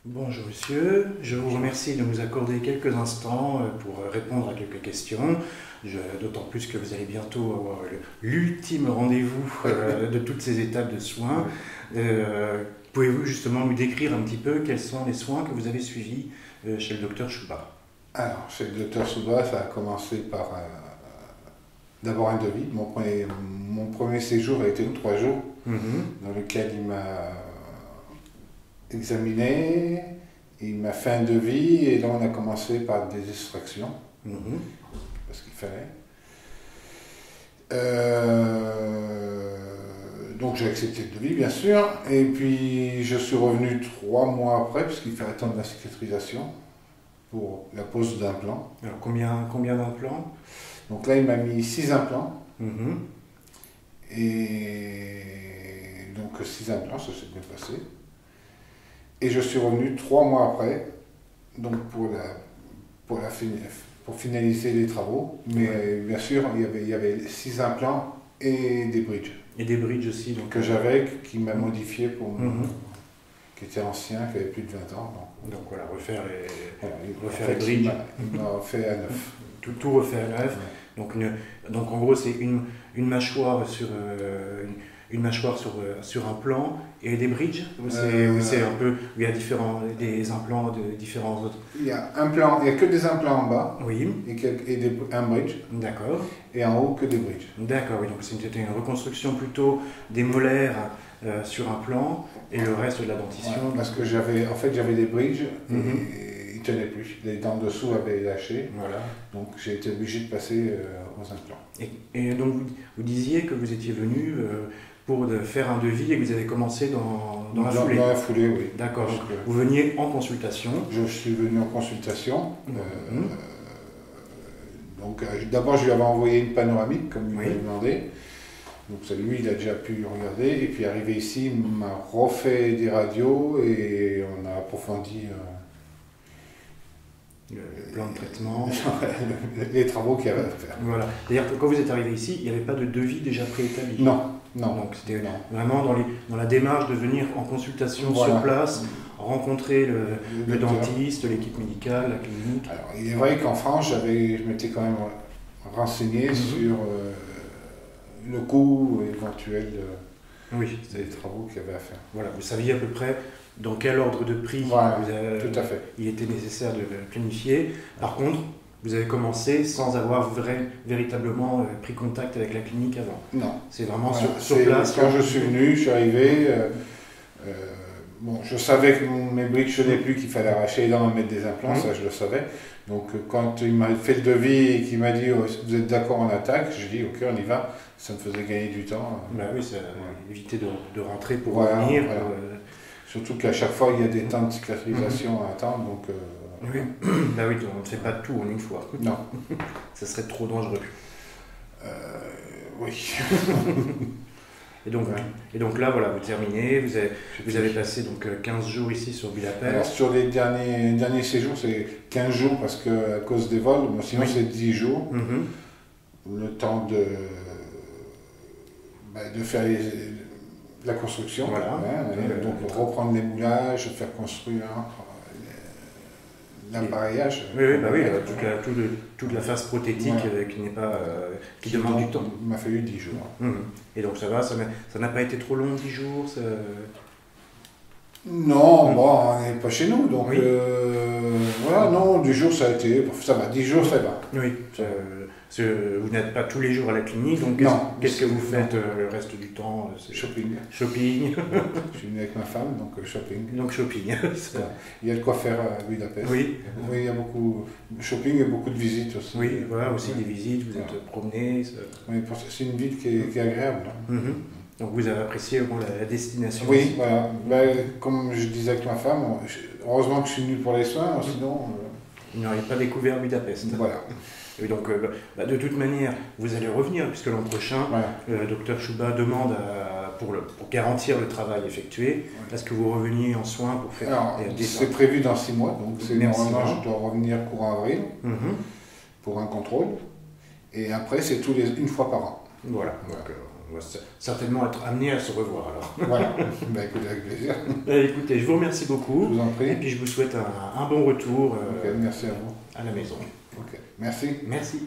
Bonjour monsieur, je vous remercie de nous accorder quelques instants pour répondre à quelques questions, d'autant plus que vous allez bientôt avoir l'ultime rendez-vous de toutes ces étapes de soins. Pouvez-vous justement nous décrire un petit peu quels sont les soins que vous avez suivis chez le docteur Chouba? Alors, chez le docteur Chouba, ça a commencé par d'abord un devis. Mon premier séjour a été de 3 jours, dans lequel il m'a examiné, il m'a fait un devis, et là on a commencé par des extractions, parce qu'il fallait. Donc j'ai accepté le devis, bien sûr, et puis je suis revenu 3 mois après, puisqu'il fallait attendre la cicatrisation pour la pose d'implants. Alors combien d'implants? Donc là il m'a mis 6 implants, et donc 6 implants, ça s'est bien passé. Et je suis revenu 3 mois après, donc pour finaliser les travaux. Mais bien sûr, il y avait 6 implants et des bridges. Et des bridges aussi. Donc, que j'avais, qui m'a modifié pour qui était ancien, qui avait plus de 20 ans. Donc voilà, refaire refaire les bridges. Il m'a refait à neuf. Tout refait à neuf. Ouais. Donc en gros, c'est une mâchoire sur... une mâchoire sur un plan et des bridges, c'est un peu, il y a des implants de différents autres. Il y a que des implants en bas, oui, et un bridge. D'accord. Et en haut que des bridges. D'accord, oui, donc c'était une reconstruction plutôt des molaires sur un plan et le reste de la dentition. Ouais, parce que j'avais des bridges et ils ne tenaient plus. Les dents dessous avaient lâché. Voilà. Donc j'ai été obligé de passer aux implants. Et donc vous disiez que vous étiez venu pour faire un devis et que vous avez commencé dans la foulée. Dans la foulée, oui. D'accord. Vous veniez en consultation. Je suis venu en consultation. Donc d'abord, je lui avais envoyé une panoramique, comme il m'avait demandé. Donc lui, il a déjà pu regarder. Et puis arrivé ici, il m'a refait des radios et on a approfondi le plan de traitement. les travaux qu'il y avait à faire. Voilà. C'est-à-dire que quand vous êtes arrivé ici, il n'y avait pas de devis déjà préétabli? Non. Non. Donc c'était vraiment dans la démarche de venir en consultation sur place, rencontrer le dentiste, l'équipe médicale, la clinique. Alors il est vrai qu'en France, je m'étais quand même renseigné sur le coût éventuel des travaux qu'il y avait à faire. Voilà, vous saviez à peu près dans quel ordre de prix tout à fait. Il était nécessaire de planifier. Par contre, vous avez commencé sans avoir véritablement pris contact avec la clinique avant? Non. C'est vraiment sur place? Quand je suis venu, je suis arrivé, je savais que mes bridges ne tenaient plus, qu'il fallait arracher les dents et mettre des implants, ça je le savais. Donc quand il m'a fait le devis et qu'il m'a dit vous êtes d'accord, on attaque, j'ai dit ok, on y va. Ça me faisait gagner du temps. Bah oui, ça éviter de rentrer pour revenir. Surtout qu'à chaque fois, il y a des temps de cicatrisation à attendre. Donc, oui. Bah oui, on ne fait pas tout en une fois. Non. Ça serait trop dangereux. Oui. Et donc là, voilà, vous terminez, vous avez passé donc 15 jours ici sur Budapest. Alors sur les derniers séjours, c'est 15 jours parce qu'à cause des vols, sinon c'est 10 jours. Le temps de faire la construction, donc reprendre les moulages, faire construire l'appareillage. Toute la phase prothétique qui demande du temps. Il m'a fallu 10 jours. Et donc ça va, ça n'a pas été trop long, 10 jours Non, on n'est pas chez nous, donc non, 10 jours ça a été, ça va, 10 jours ça va. Oui, vous n'êtes pas tous les jours à la clinique, donc qu'est-ce que vous faites le reste du temps? Shopping. Shopping. Je suis venu avec ma femme, donc shopping. Donc shopping. Il y a de quoi faire à Budapest. Oui. Oui, il y a beaucoup de shopping et beaucoup de visites aussi. Oui, voilà, aussi des visites, vous êtes promenés. Oui, c'est une ville qui est agréable. Donc vous avez apprécié la destination? Oui, voilà. Comme je disais avec ma femme, heureusement que je suis venu pour les soins, sinon... Vous n'auriez pas découvert Budapest. Voilà. Et donc, de toute manière, vous allez revenir, puisque l'an prochain, le docteur Chouba demande, pour garantir le travail effectué, à ce que vous reveniez en soins pour faire des... C'est prévu dans 6 mois, donc normalement je dois revenir courant avril pour un contrôle. Et après, c'est une fois par an. Voilà, Voilà. donc on va certainement être amené à se revoir alors. Voilà, bah, écoutez, avec plaisir. Écoutez, je vous remercie Je beaucoup vous en et prie. puis je vous souhaite un bon retour Ok, merci à vous. à la maison. Ok, merci. Merci.